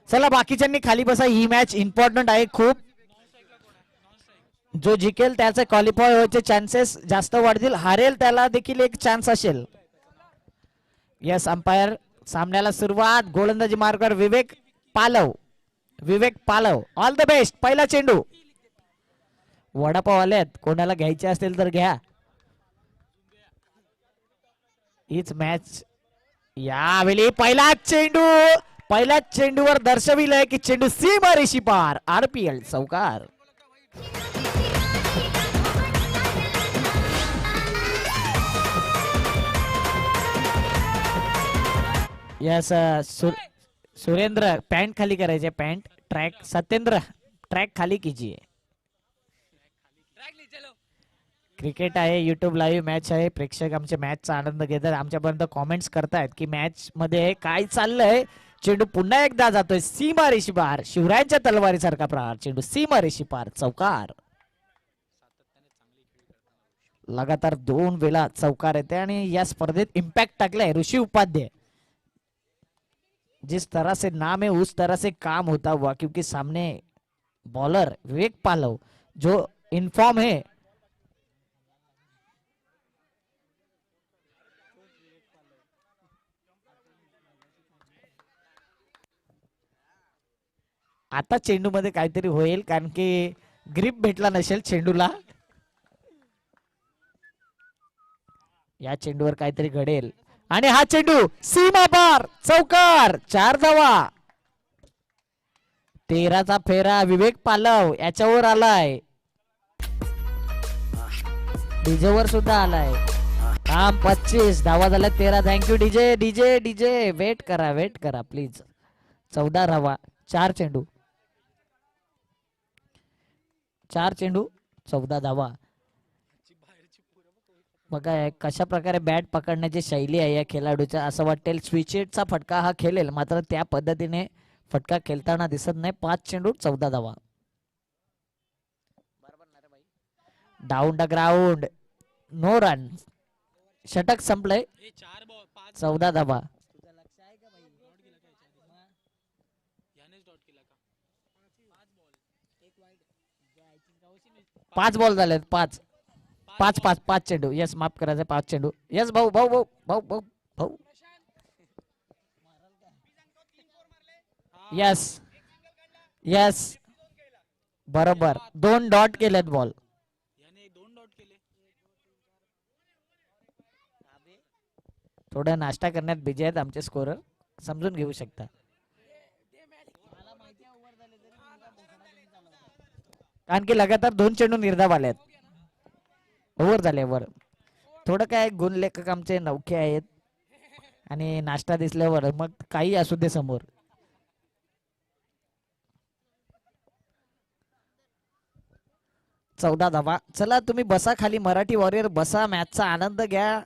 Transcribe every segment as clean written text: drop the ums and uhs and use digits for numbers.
चला बाकीच्यांनी खाली बसा. ही मॅच इम्पॉर्टंट आहे खूप. जो जिंकेल त्याचे क्वालिफाय व्हायचे चान्सेस जास्त वाढतील. हारेल त्याला देखील एक चान्स असेल. Yes umpire. सामन्याला सुरुवात. गोलंदाजी मार्गावर विवेक पालव. विवेक पालव ऑल द बेस्ट. पहिला चेंडू. वडापाव आलेत. कोणाला घ्यायचे असतील तर घ्या. हीच मॅच यावेळी पहिला चेंडू. पहिल्याच चेंडूवर दर्शविलंय की चेंडू सीमा रेषी पार. आरपीएल चौकार. यस सुरेंद्र पॅन्ट खाली करायचे. Pant track. सत्येंद्र ट्रॅक खाली कीजिए. क्रिकेट आहे. युट्यूब लाईव्ह मॅच आहे. प्रेक्षक आमच्या मॅचचा आनंद घेतात. आमच्यापर्यंत कॉमेंट्स करतायत की मॅच मध्ये काय चाललंय. चेंडू पुन्हा एकदा जातोय सीमा रेषी पार. शिवरायांच्या तलवारीसारखा प्रहार. चेंडू सीमा रेषी पार. चौकार. लगातार 2 वेळा चौकार येते आणि या स्पर्धेत इम्पॅक्ट टाकलाय ऋषी उपाध्याय. जिस तरह से नाम है उस तरह से काम होता हुआ, क्योंकि सामने बॉलर विवेक पालव जो इनफॉर्म है. आता चेंडू मध्ये काहीतरी होईल कारण की ग्रिप भेटला नसेल चेंडूला. या चेंडूवर काहीतरी घडेल आणि हा चेंडू सीमा पार. चौकार. 4 धावा. 13चा फेरा विवेक पालव याच्यावर आलाय. डीजे वर सुद्धा आलाय. काम 25 धावा झाल्या. 13. Thank you DJ. DJ DJ wait करा प्लीज. 14 धावा. 4 चेंडू. 14 धावा. बघा कशा प्रकारे बॅट पकडण्याची शैली आहे या खेळाडूच्या. असं वाटेल स्विचेटचा फटका हा खेळेल, मात्र त्या पद्धतीने फटका खेळताना दिसत नाही. 5 चेंडू 14 धावा. Down the ground. No run. षटक संपलंय. 14 धावा. 5 बॉल झालेत. 5 चेंडू. यस माफ करायचं. 5 चेंडू. यस भाऊ भाऊ भाऊ भाऊ भाऊ भाऊ. यस यस बरोबर. 2 डॉट केलेत बॉल. थोडा नाश्ता करण्यात बिझी आहेत आमचे स्कोरर. समजून घेऊ शकता. कारण की लगातार 2 चेंडू निर्धाव आलेत. ओव्हर झाले वर. थोडं काय गुण लेखक आमचे नौखे आहेत आणि नाश्ता दिसल्यावर मग काही असू दे समोर. चौदा धावा. चला तुम्ही बसा खाली. मराठी वॉरियर बसा. मॅचचा आनंद घ्या.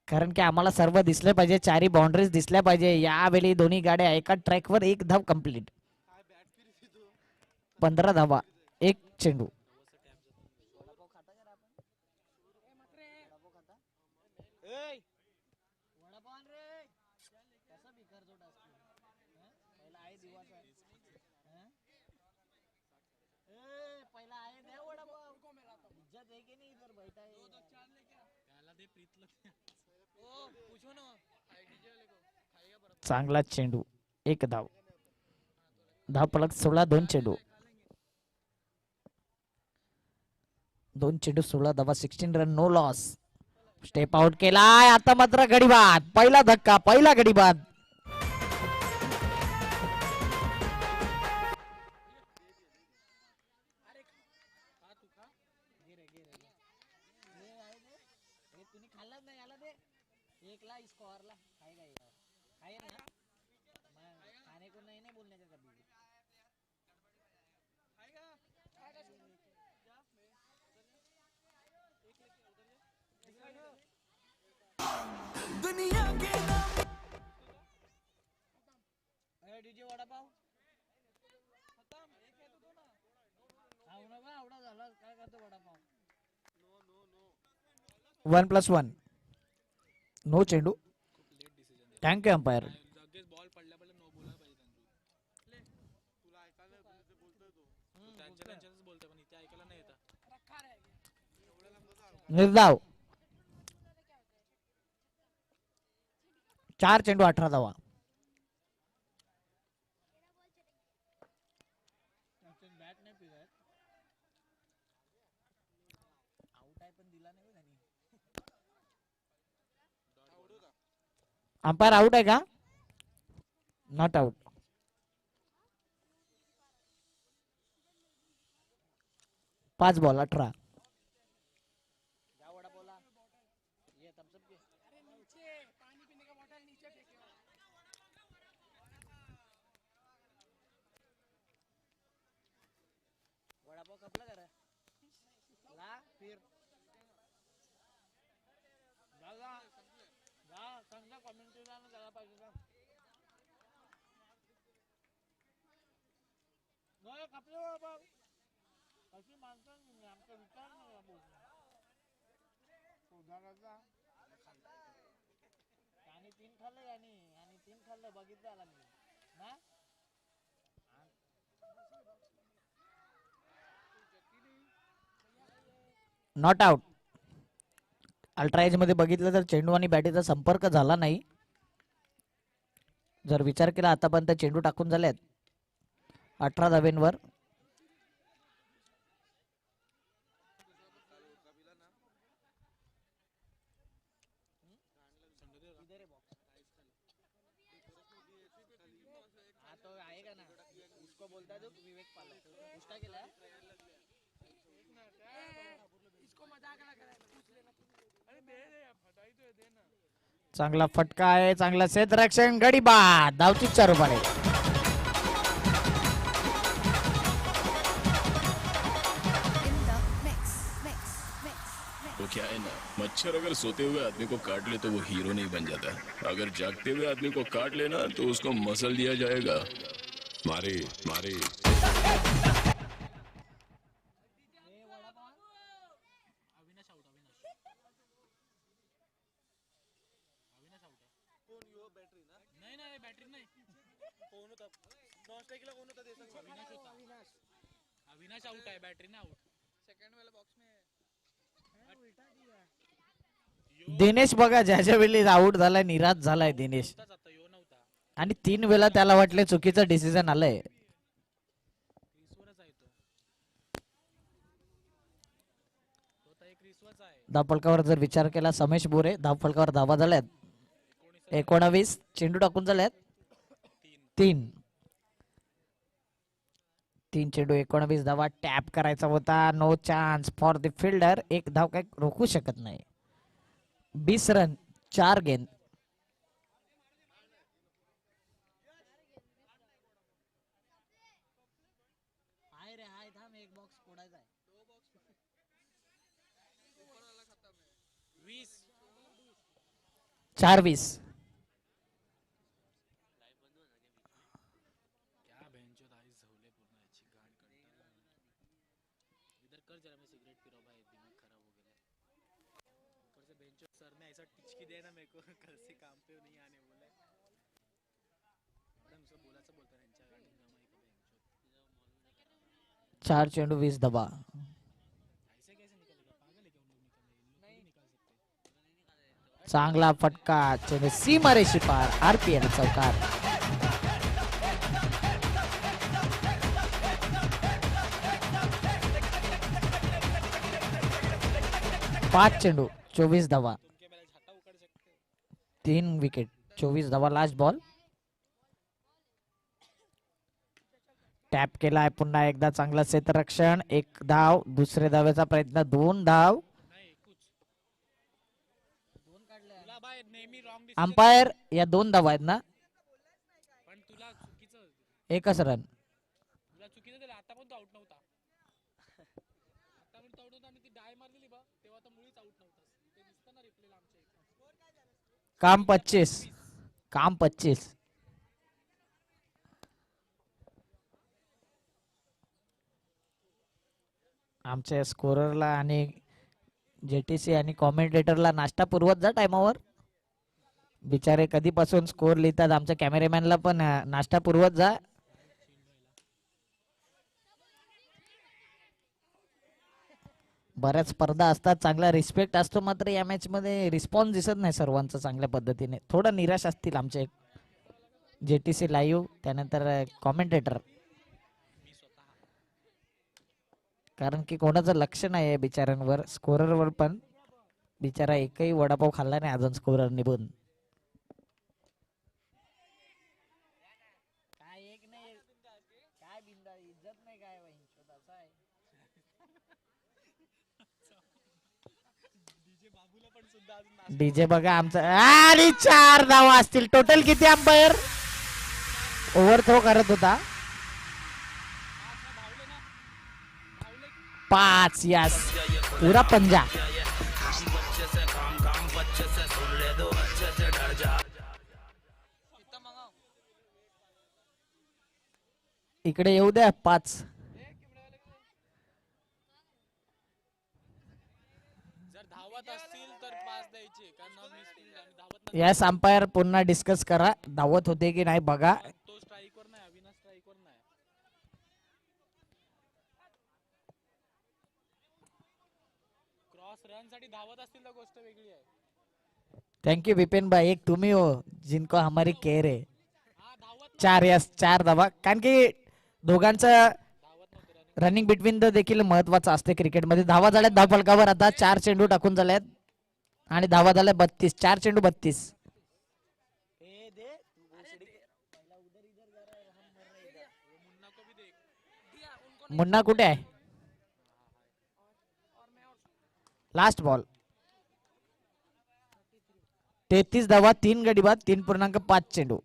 कारण की आम्हाला सर्व दिसले पाहिजे. 4ही बाउंड्रीज दिसल्या पाहिजे. यावेळी दोन्ही गाड्या एका ट्रॅकवर. 1 धाव कंप्लीट. 15 धावा. 1 चेंडू. चांगला चेंडू. 1 धाव. धाव फलक 16. 2 चेंडू. 2 चेंडू 16 धावा. 16 run. No loss. Step out केलाय. आता मात्र गडीबाद. पहिला धक्का. पहिला गडीबाद. डीजे वडापाव 1+1. नो चेंडू. Thank you umpire. निर्धाव 4 चेंडू 18 धावा. अंपायर आउट आहे का? Not out. 5 ball 18. Not out. Ultra edge मध्ये बघितलं तर चेंडू आणि बॅटीचा संपर्क झाला नाही. जर विचार केला आतापर्यंत चेंडू टाकून झालेत 18 धावेंवर. चांगला फटका आहे. चांगला क्षेत्ररक्षण. गडी बाद. धावची 4 रुपये. वो क्या है ना, मच्छर अगर सोते हुए आदमी को काट ले तो वो हीरो नहीं बन जाता. अगर जागते हुए आदमी को काट लेना तो उसको मसल दिया जाएगा. मारे मारे. अविनाश आउट आहे. बॅटरी ना आउट. सेकंड वाला बॉक्स में दिनेश बघा ज्याच्या वेळी आउट झालाय निराश झालाय दिनेश. आणि 3 वेळा त्याला वाटले चुकीचं डिसिजन आलंय. धावफलकावर जर विचार केला समेश बोरे धावफलकावर धावा झाल्यात 19. चेंडू टाकून झाल्यात 3 चेंडू 19 धावा. टॅप करायचा होता. No chance for the fielder. 1 धाव काही रोखू शकत नाही. 20 रन 4 गेंद. चार 20. चार चेंडू 20 धावा. चांगला फटका. चेंडू सीमारेषी पार. आरपीएल चौकार. 5 चेंडू 24 धावा. 3 विकेट 24 धावा. Last ball. टॅप केलाय पुन्हा एकदा. चांगला क्षेत्ररक्षण. 1 धाव. दुसरे धावेचा प्रयत्न. 2 धाव. अंपायर या 2 धावा आहेत ना. एकच रन. काम 25. काम 25. आमच्या स्कोररला आणि जेटीसी आणि कॉमेंटेटरला नाश्ता पुरवत जा टायमावर. बिचारे कधीपासून स्कोर लिहितात. आमच्या कॅमेरामॅनला पण नाश्ता पुरवत जा. बऱ्याच स्पर्धा असतात, चांगला रिस्पेक्ट असतो, मात्र या मॅच मध्ये रिस्पॉन्स दिसत नाही सर्वांचा चांगल्या पद्धतीने. थोडं निराश असतील आमचे JTC लाईव्ह त्यानंतर कॉमेंटेटर, कारण की कोणाचं लक्ष नाही आहे बिचाऱ्यांवर, स्कोररवर पण. बिचारा एकही वडापाव खाल्ला नाही अजून स्कोरर निघून. डीजे बघा आमचा, आणि 4 धावा असतील. टोटल किती अंपायर? ओव्हर थ्रो करत होता. 5. यस, पुरा पंजा. इकडे येऊ द्या 5. जर धावत असतील तर पास द्यायचे, कारण मिस आणि धावत यस, अंपायर पुन्हा डिस्कस करा, धावत होते की नाही बघा. तो स्ट्राइक वर नाही, अविनाश स्ट्राइक वर नाही. क्रॉस रन साठी धावत असतील तर गोष्ट वेगळी आहे. थँक्यू विपिन भाई, एक तुम्ही हो जिनको हमारी केअर आहे. हा धावत 4. यस, 4 धावा, कारण की दोघांचं नव्हते. रनिंग बिटवीन द देखील महत्वाचं असते क्रिकेटमध्ये. धावा झाल्यात धाव फलकावर, आता 4 चेंडू टाकून झाल्यात आणि धावा झाल्या 32. 4 चेंडू 32. मुन्ना कुठे आहे? Last ball. 33 धावा, 3 गडी बाद, 3.5 चेंडू.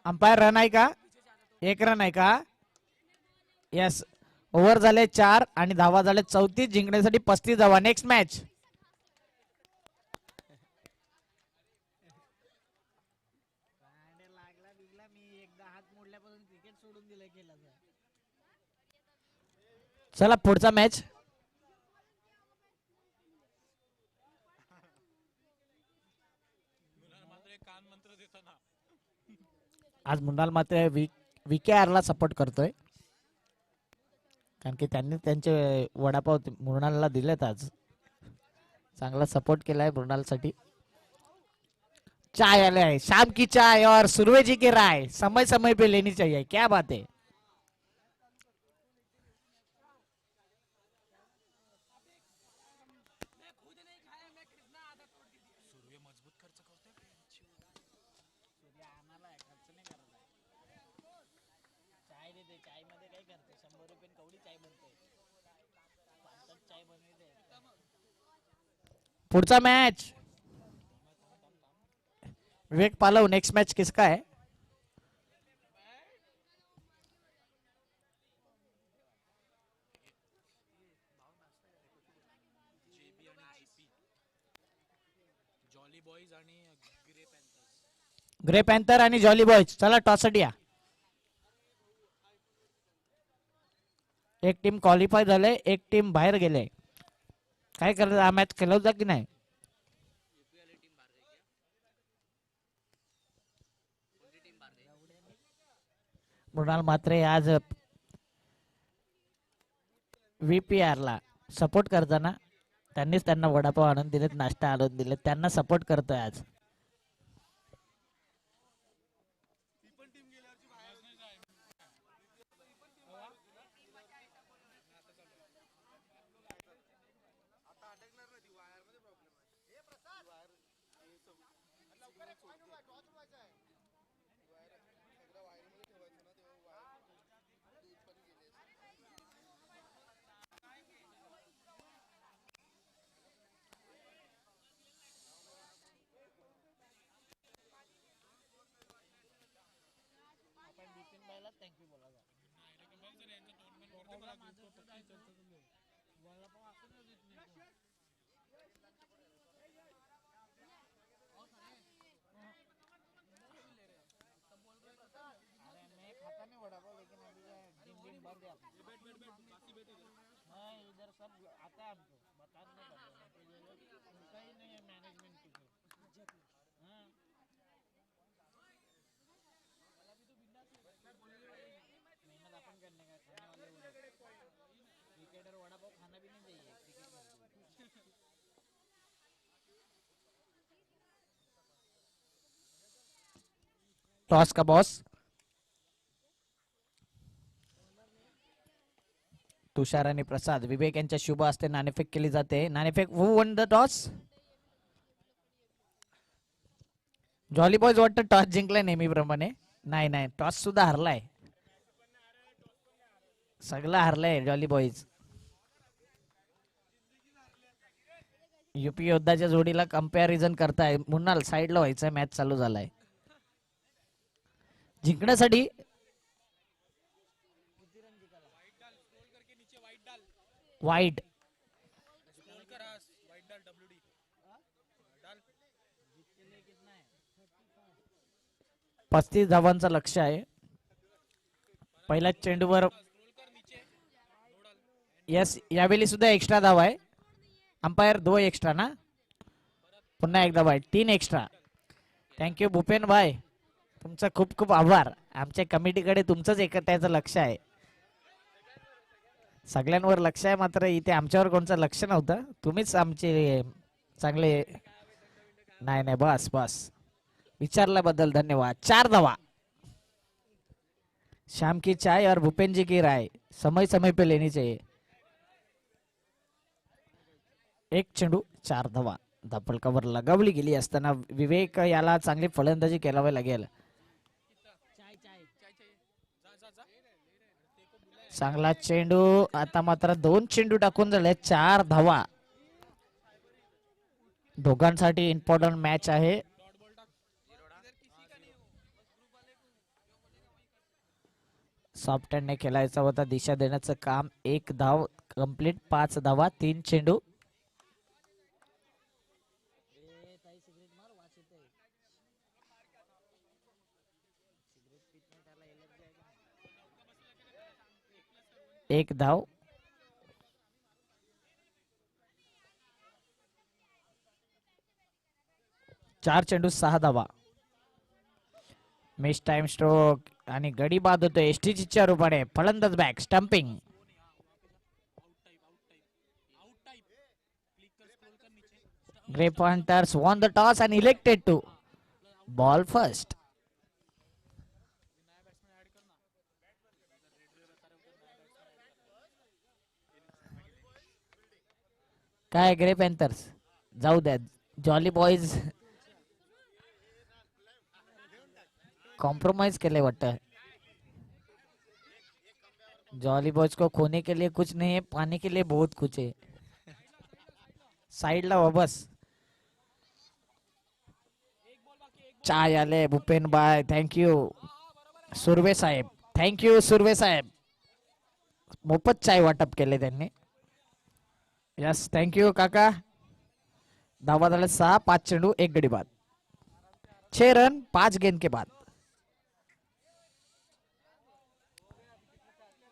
अंपायर रन आहे का? 1 रन आहे का? यस, ओव्हर झाले 4 आणि धावा झाले 34. जिंकण्यासाठी 35 धावा. Next match. चला पुढचा मॅच. आज मुन्नाल मात्र VKR ला सपोर्ट करतोय, कारण की त्यांनी त्यांचे वडापाव मृणालला दिलेत. आज चांगला सपोर्ट केलाय मृणालसाठी. चाय आले है, शाम की चाय और सुरवे जी की राय समय समय पे लेनी चाहिए. क्या बात है. पुढचा मॅच विवेक पालव. नेक्स्ट मॅच किसका है? जॉली बॉयज आणि ग्रे पॅन्थर्स. ग्रे पॅन्थर आणि जॉली बॉयज. चला टॉससाठी या. एक टीम क्वालिफाय झाले, एक टीम बाहेर गेले. काय करत हा मॅच खेळवता की नाही? मृणाल मात्रे आज VPR ला सपोर्ट करताना त्यांनीच त्यांना वडापाव आणून दिलेत, नाश्ता आणून दिलेत, त्यांना सपोर्ट करतोय आज. टॉस का बॉस तुषार आणि प्रसाद विवेक यांच्या शुभ हस्ते नाणेफेक केली जाते. नाणेफेक who won the toss. Jolly boys वाटतं टॉस जिंकलाय नेहमीप्रमाणे. नाही नाही टॉस सुद्धा हरलाय. सगळं हरलंय जॉली बॉयज. युपी योद्धाच्या जोडीला कंपॅरिझन करताय. मुन्नाल साईडला व्हायचं. मॅच चालू झालाय. जिंकण्यासाठी वाईट 35 धावांचं लक्ष आहे. पहिल्या चेंडूवर यस यावेळी सुद्धा एक्स्ट्रा धाव आहे. अंपायर 2 एक्स्ट्रा ना. पुन्हा एकदा वाईट 3 एक्स्ट्रा. थँक्यू भूपेन भाई. तुमचा खूप खूप आभार. आमच्या कमिटीकडे तुमचंच एकत्याचं लक्ष आहे. सगळ्यांवर लक्ष आहे मात्र इथे आमच्यावर कोणचं लक्ष नव्हतं. तुम्हीच आमचे चांगले. नाही नाही बस बस विचारल्याबद्दल धन्यवाद. 4 धावा. शाम की चाय और भूपेन जी की राय समय समय पे लेनी चाहिए. एक चेंडू 4 धावा. धपल कव्हर लगावली गेली असताना विवेक याला चांगली फलंदाजी करावी लागेल. चांगला चेंडू. आता मात्र 2 चेंडू टाकून झाले. 4 धावा. दोघांसाठी इम्पॉर्टंट मॅच आहे. सॉफ्ट हँडने खेळायचा होता. दिशा देण्याचं काम. 1 धाव कंप्लीट. 5 धावा 3 चेंडू. एक धाव. 4 चेंडू 6 धावा. मिस टाइम स्ट्रोक आणि गडी बाद होतोय एसटीजीच्या रूपाने. फलंदाज back stumping. Grey pointers won the toss and elected to ball first. काय ग्रे पॅन्थर्स जाऊ द्या. जॉली बॉयज कॉम्प्रोमाइज केले वाटतं. जॉली बॉयज को खोने के लिए कुछ नहीं है, पाने के लिए बहुत कुछ है. साइड ला बस. चाय आले भूपेन बाय. थँक्यू सुर्वे साहेब. थँक्यू सुर्वे साहेब. मोफत चाय वाटप केले त्यांनी. यस थँक्यू काका. धावा झाले 6. 5 चेंडू 1 गडी बाद. 6 रन 5 गेंद के बाद.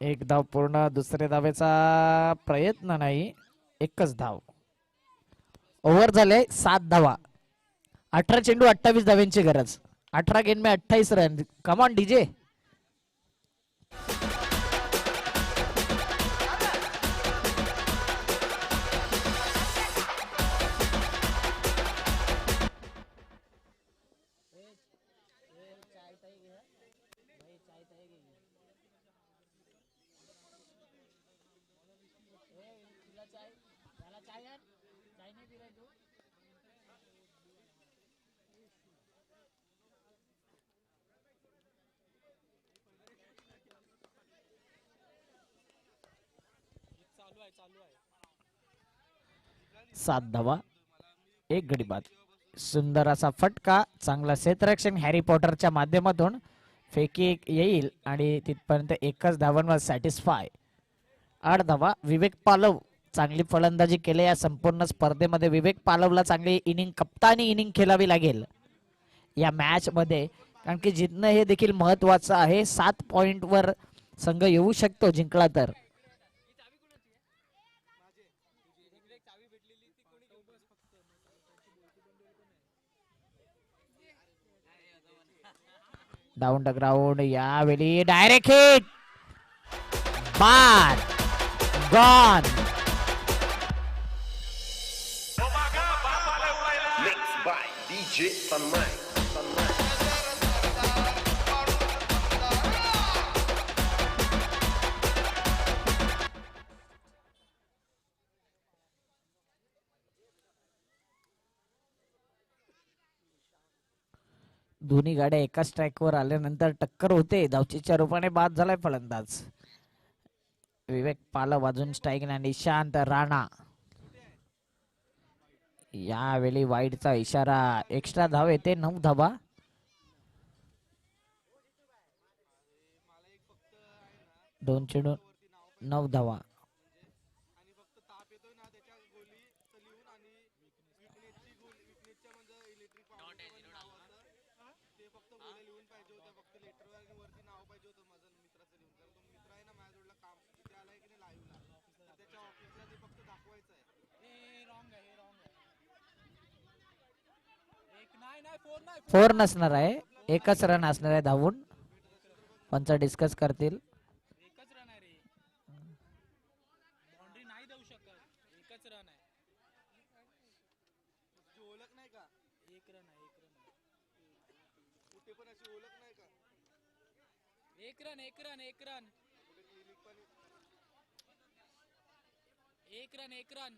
1 धाव पूर्ण. दुसरे धावेचा प्रयत्न नाही. 1च धाव. ओव्हर झाले 7 धावा. 18 चेंडू 28 धाव्यांची गरज. 18 गेंद में 28 रन. Come on DJ. सात धावा 1 गडी बाद. सुंदर असा फटका. चांगला क्षेत्ररक्षण हॅरी पॉटरच्या माध्यमातून. फेकी येईल आणि तिथपर्यंत 1च धावांवर सॅटिस्फाय. 8 धावा. विवेक पालव चांगली फलंदाजी केली या संपूर्ण स्पर्धेमध्ये. विवेक पालवला चांगली इनिंग कप्तानी इनिंग खेळावी लागेल या मॅच मध्ये. कारण की जिंकणं हे देखील महत्वाचं आहे. 7 पॉइंट वर संघ येऊ शकतो जिंकला तर. Down the ground. यावेळी डायरेक्ट हिट. बाद. Gone. Mixed by DJ Tanmay. दोन्ही गाड्या एका स्ट्राईकवर आल्यानंतर टक्कर होते. धावचीच्या रूपाने बाद झालाय फलंदाज. विवेक पाला वाजून स्ट्राईक आणि शांत राणा. यावेळी वाईडचा इशारा. एक्स्ट्रा धाव येते. 9 धावा. दोन चेंडू 9 धावा. फोर नसणार आहे. एकच रन असणार आहे धावून. पंच डिस्कस करतील. एकच रन आहे रे. बाउंड्री नाही देऊ शकत. एकच रन आहे. ओळख नाही का? एक रन आहे. कुठे पण अशी ओळख नाही का? एक रन. एक रन.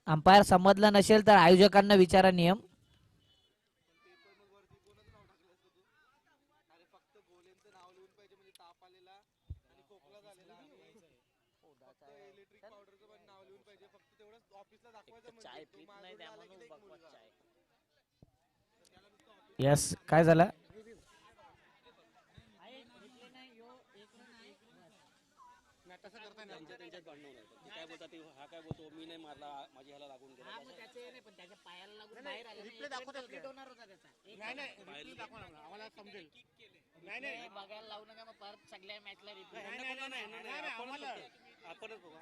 अंपायर समजलं नसेल तर आयोजकांना विचारा नियम. यस. काय झालं? काय बोलतात ते, हा काय बोलतो मी नाही मारला, माझी ह्याला लागून गेला. आम्हाला समजेल. नाही बघायला लावू नका. मग परत सगळ्या मॅचला आपणच बघू.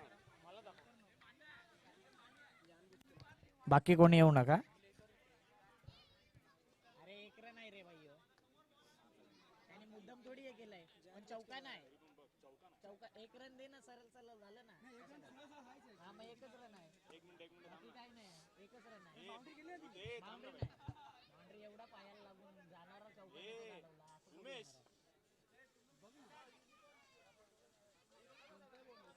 बाकी कोणी येऊ नका. अरे एक रन आहे रे भाई. त्याने मुद्दाम थोडी हे केलाय. पण चौका नाही. चौका एक रन दे ना. सरळ सरळ झालं ना. हा मग एकच रन आहे. बाकी काय नाही. एकच रन आहे. बाउंड्री नाही. बाउंड्री एवढा पायाला लागून जाणारा चौका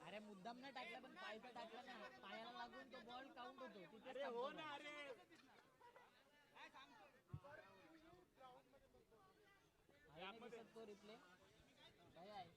अरे मुद्दाम नाही टाकला पण पायचा टाकला ना. पायाला लागून तो बॉल काउंट होतो. तिथे हो ना. अरे तो रिप्ले काय आहे?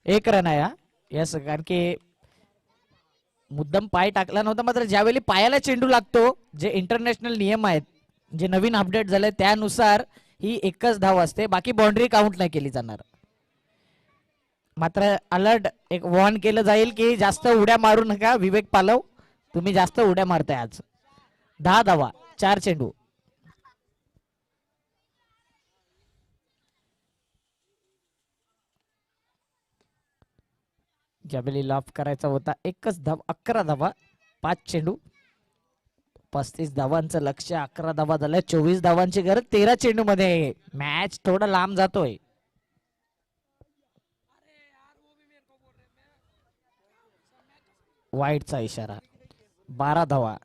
एक रन आहे. यस. कारण की मुद्दाम पाय टाकला नव्हता. मात्र ज्यावेळी पायाला चेंडू लागतो, जे इंटरनॅशनल नियम आहेत, जे नवीन अपडेट झाले त्यानुसार ही एकच धाव असते. बाकी बाउंड्री काउंट नाही केली जाणार. मात्र अलर्ट एक वॉर्न केलं जाईल की जास्त उड्या मारू नका. विवेक पालव, तुम्ही जास्त उड्या मारताय आज. 10 धावा 4 चेंडू. ज्यावेळी लॉफ करायचा होता एकच धाव. 11 धावा 5 चेंडू. 35 धावांचं लक्ष. 11 धावा झाल्या. 24 धावांची गरज 13 चेंडू मध्ये. मॅच थोडा लांब जातोय. वाईडचा इशारा. 12 धावा.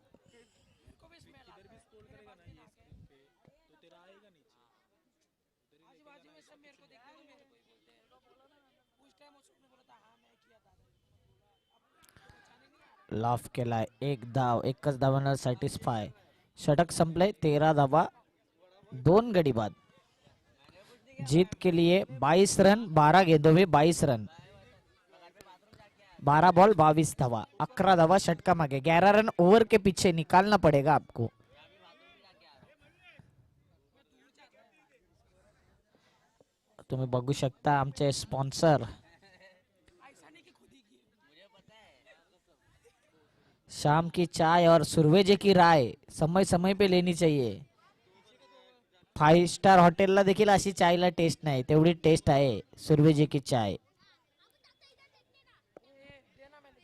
लाफ केलाय. एक धाव, एकच धावांना सॅटिस्फाय. षटक संपले. 13 धावा, 2 गडी बाद. जीत के लिए 22 रन, 12 गेंदों में 22 रन, 12 बॉल 22 धावा, 11 धावा षटका मागे. 11 रन ओवर के पीछे निकालना पड़ेगा आपको. तुम्ही बघू शकता आमचे स्पॉन्सर शाम की चाय और सुरवेजे की राय समय समय पे लेनी चाहिए. 5 स्टार हॉटेलला देखील अशी चायला टेस्ट नाही, तेवढी टेस्ट आहे सुरवेजे की चाय.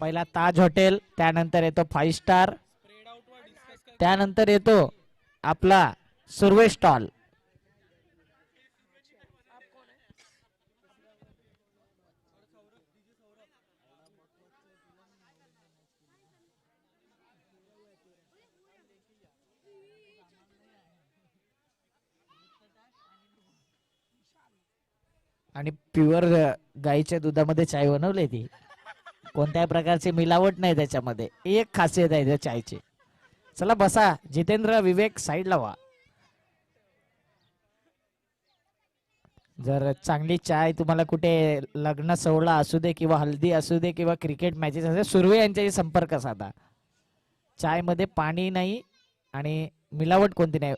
पहिला ताज हॉटेल, त्यानंतर येतो 5 स्टार, त्यानंतर येतो आपला सुरवे स्टॉल. आणि प्युअर गाईच्या दुधामध्ये चाय बनवली ती. कोणत्याही प्रकारची मिलावट नाही त्याच्यामध्ये. एक खासियत आहे त्या चायची. चला बसा. जितेंद्र, विवेक साईडला व्हा. जर चांगली चाय तुम्हाला कुठे लग्न सोहळा असू दे किंवा हल्दी असू दे किंवा क्रिकेट मॅचेस असू दे, सुर्वे यांच्याशी संपर्क साधा. चाय मध्ये पाणी नाही आणि मिलावट कोणती नाही.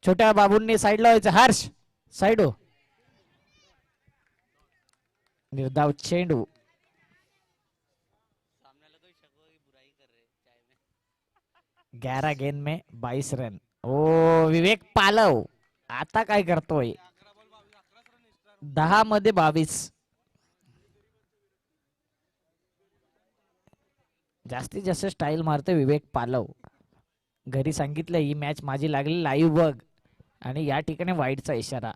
छोट्या बाबूंनी साईडला व्हायचं. हर्ष साईड हो. निर्धाव चेंडू. 11 गेंद में 22 रन. ओ विवेक पालव आता काय करतोय. 10 मध्ये 22. जास्तीत जास्त स्टाईल मारतोय विवेक पालव. घरी सांगितलं ही मॅच माझी लागली लाईव्ह बघ. आणि या ठिकाणी वाईटचा इशारा.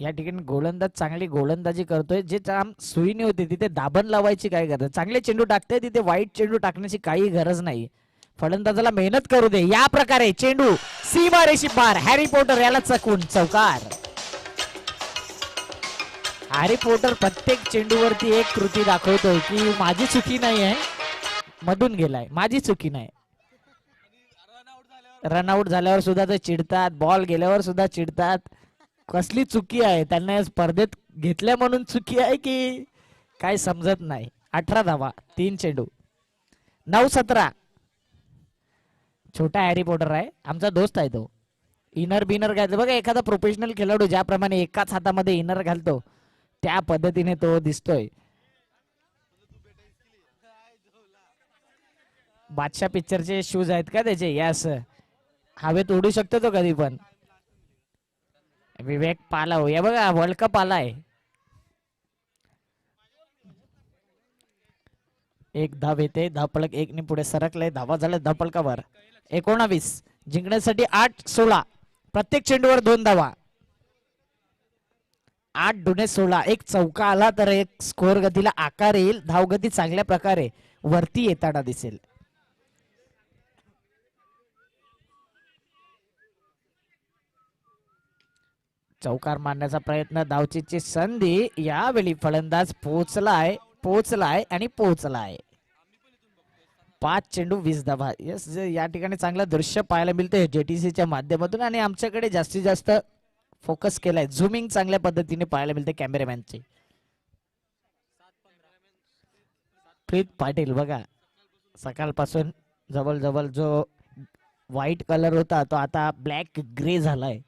या ठिकाणी गोलंदाज चांगली गोलंदाजी करतोय. जे काम सुईने होते तिथे दाबण लावायची काय गरज. चांगले चेंडू टाकते तिथे वाईट चेंडू टाकण्याची काही गरज नाही. फलंदाजाला मेहनत करू दे. या प्रकारे चेंडू सीमा रेषी पार. हॅरी पॉटर याला चकून चौकार. हॅरी पॉटर प्रत्येक चेंडूवरती एक कृती दाखवतोय की माझी चुकी नाही आहे, मधून गेलाय, माझी चुकी नाही. रनआउट झाल्यावर सुद्धा ते चिडतात, बॉल गेल्यावर सुद्धा चिडतात. कसली चुकी आहे. त्यांना या स्पर्धेत घेतल्या म्हणून चुकी आहे की काय समजत नाही. 18 धावा, 3 चेंडू, 9-17. छोटा हॅरी पॉटर आहे, आमचा दोस्त आहे तो. इनर बिनर घालतो बघा. एखादा प्रोफेशनल खेळाडू ज्याप्रमाणे एकाच हातामध्ये इनर घालतो त्या पद्धतीने तो दिसतोय. बादशाह पिक्चरचे शूज आहेत का त्याचे. यस, हवेत उडू शकतो तो कधी पण. विवेक पालव. या बघा वर्ल्ड कप आलाय. एक धाव येते. धावफलक 1 ने पुढे सरकले. धावा झाल्या धावफलकावर 19. जिंकण्यासाठी 8-16. प्रत्येक चेंडूवर 2 धावा. 8-16. एक चौका आला तर एक स्कोअर गतीला आकार येईल. धावगती चांगल्या प्रकारे वरती येताना दिसेल. चौकार मारण्याचा प्रयत्न. धावचीची संधी. यावेळी फलंदाज पोहोचलाय आणि पोहोचलाय. 5 चेंडू 20 धावा. यस, या ठिकाणी चांगलं दृश्य पाहायला मिळतं जेटीसीच्या माध्यमातून. आणि आमच्याकडे जास्तीत जास्त फोकस केलाय. झूमिंग चांगल्या पद्धतीने पाहायला मिळते कॅमेरामॅनचे. प्रीत पाटील बघा, सकाळपासून जवळ जो व्हाईट कलर होता तो आता ब्लॅक ग्रे झालाय.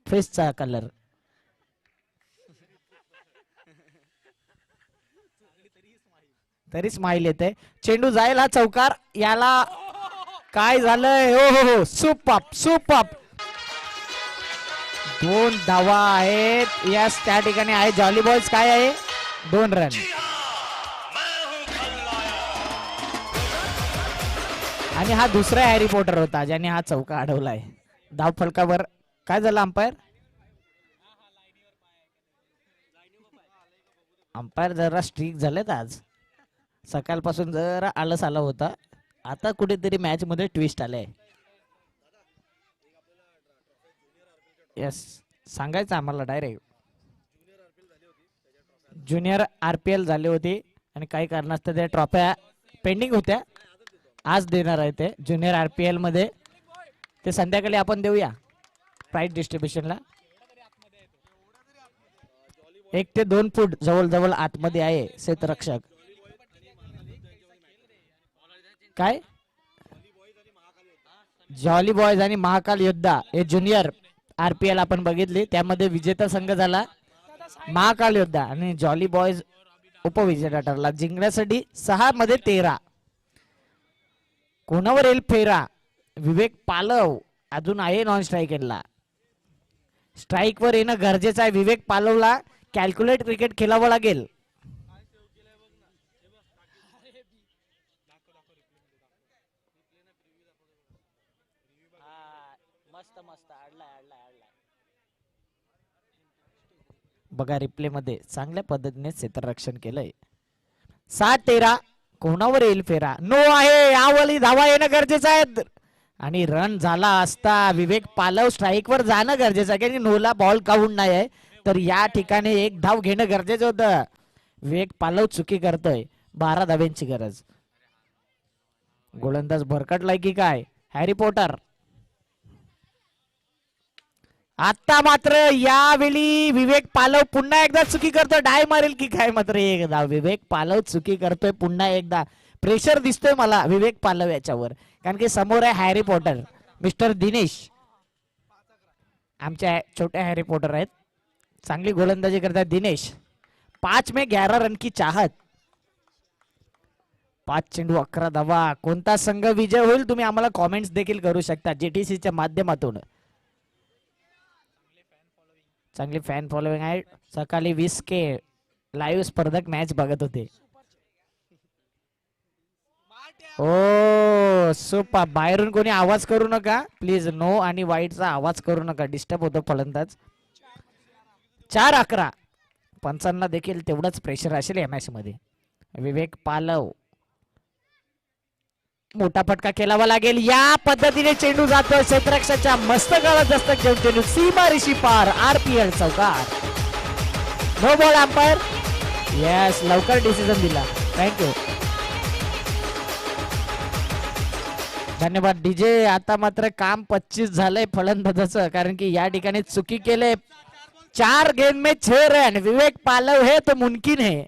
फेसचा कलर. तरी स्माइल येते. चेंडू जाईल. हा चौकार. याला काय झालंय. हो, सुपर. 2 धावा आहेत. यस, त्या ठिकाणी आहे जॉली बॉयज. काय आहे 2 रन. आणि हा दुसरा हॅरी पॉटर होता ज्याने हा चौका अडवलाय. धाव फलकावर काय झालं. अंपायर जरा स्ट्रिक झालेत आज. सकाळपासून जरा आलस आला होता. आता कुठेतरी मॅच मध्ये ट्विस्ट आलाय. यस, सांगायचं आम्हाला डायरेक्ट. ज्युनियर आरपीएल झाले होते आणि काही कारणास्तव त्या ट्रॉफ्या पेंडिंग होत्या, आज देणार आहे ते ज्युनियर आरपीएल मध्ये. ते संध्याकाळी आपण देऊया प्राइज डिस्ट्रीब्युशनला. 1 ते 2 फूट जवळ जवळ आतमध्ये आहे क्षेत्ररक्षक. काय जॉली बॉयज आणि महाकाल योद्धा हे ज्युनियर आरपीएल आपण बघितली, त्यामध्ये विजेता संघ झाला महाकाल योद्धा आणि जॉली बॉयज उपविजेता ठरला. जिंकण्यासाठी 6 मध्ये 13. कोणावर येईल फेरा? विवेक पालव अजून आहे नॉन स्ट्राईकरला. स्ट्राईक वर येणं गरजेचं आहे. विवेक पालवला कॅल्क्युलेट क्रिकेट खेळावं लागेल. मस्त मस्त आडलाय. बघा रिप्ले मध्ये चांगल्या पद्धतीने क्षेत्ररक्षण केलंय. 7-13 कोणावर येईल फेरा? नो आहे. यावली धावा येणं गरजेचं आहे आणि रन झाला असता. विवेक पालव स्ट्राईक वर जाणं गरजेचं आहे, कारण नोला बॉल काउंट नाही आहे, तर या ठिकाणी 1 धाव घेणं गरजेचं होतं. विवेक पालव चुकी करतोय. 12 धाव्यांची गरज. गोलंदाज भरकटलाय की काय? Harry Potter. आता मात्र यावेळी विवेक पालव पुन्हा एकदा चुकी करतोय. डाय मारेल की काय? मात्र एकदा विवेक पालव चुकी करतोय पुन्हा एकदा. प्रेशर दिसतोय मला विवेक पालव याच्यावर, कारण की समोर आहे हॅरी पॉटर, मिस्टर दिनेश. आमच्या छोट्या हॅरी पॉटर आहेत. चांगली गोलंदाजी करतात दिनेश. 5 में 11 रन की चाहत. 5 चेंडू 11 धावा. कोणता संघ विजय होईल तुम्ही आम्हाला कॉमेंट्स देखील करू शकता जेटीसीच्या माध्यमातून. चांगली फॅन फॉलोइंग आहे. सकाळी 20K लाईव्ह स्पर्धक मॅच बघत होते. ओ सुपर. बाहेरून कोणी आवाज करू नका प्लीज. नो आणि वाईटचा आवाज करू नका, डिस्टर्ब होतो फलंदाज. 4-11 पंचांना देखील तेवढंच प्रेशर असेल या मॅच मध्ये. विवेक पालव मोठा फटका खेळावा लागेल. या पद्धतीने चेंडू जातो क्षेत्ररक्षकाच्या मस्तकाला दस्तक घेऊन. चेंडू सीमा ऋषी पार. आरपीएल चौकार. No ball umpire. येस लवकर डिसिजन दिला. थँक्यू धन्यवाद डीजे. आता मात्र काम 25 झालंय फलंदाजाचं, कारण की या ठिकाणी चुकी केले. 4 गेंद में 6 रन. विवेक पालव है तो मुमकिन है.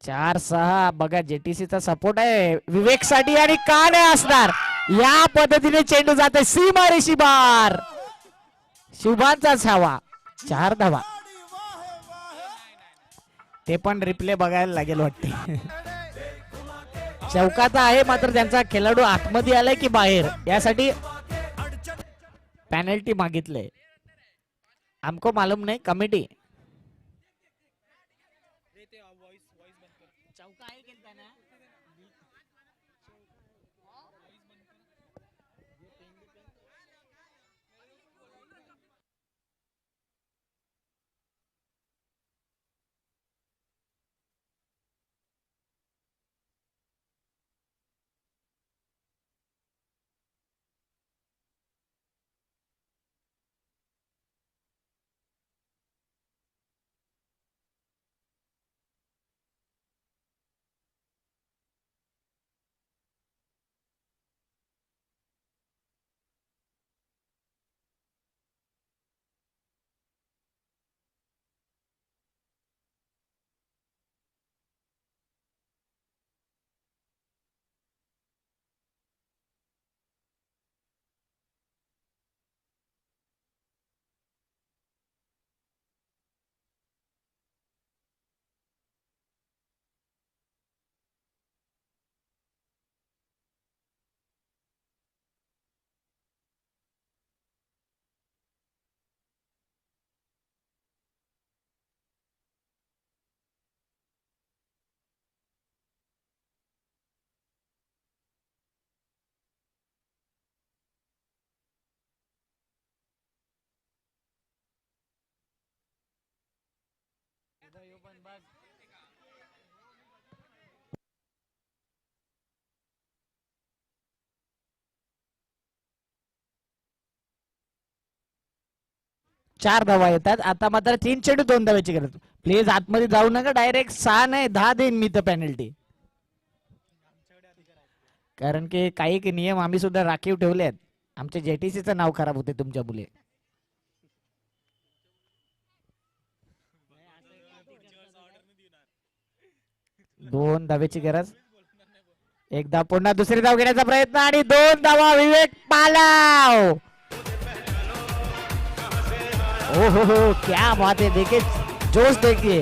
4-6 बघा जेटीसीचा सपोर्ट आहे विवेक साठी आणि का नाही असणार. या पद्धतीने चेंडू जाते सीमा ऋषी बार. शुभांचा छावा. 4 धावा. ते पण रिप्ले बघायला लागेल वाटते. चौकाचा आहे मात्र त्यांचा खेळाडू आतमध्ये आलाय की बाहेर यासाठी पेनल्टी मागितले. हमको मालूम नाही कमिटी. चौका आहे खेळताना. चार धावा येतात. आता मात्र 3 चेंडू 2 धाव्याची गरज. प्लीज आतमध्ये जाऊ नका, डायरेक्ट 6 नाही 10 देईन मी तर पेनल्टी. कारण की काही नियम आम्ही सुद्धा राखीव ठेवले आहेत. आमच्या जेटीसीचं नाव खराब होते तुमच्या मुले. दोन धावेची गरज. एकदा पुन्हा दुसरी धाव घेण्याचा प्रयत्न आणि 2 धावा विवेक पालाव. ओ हो क्या बात है, देखिए जोश देखिए.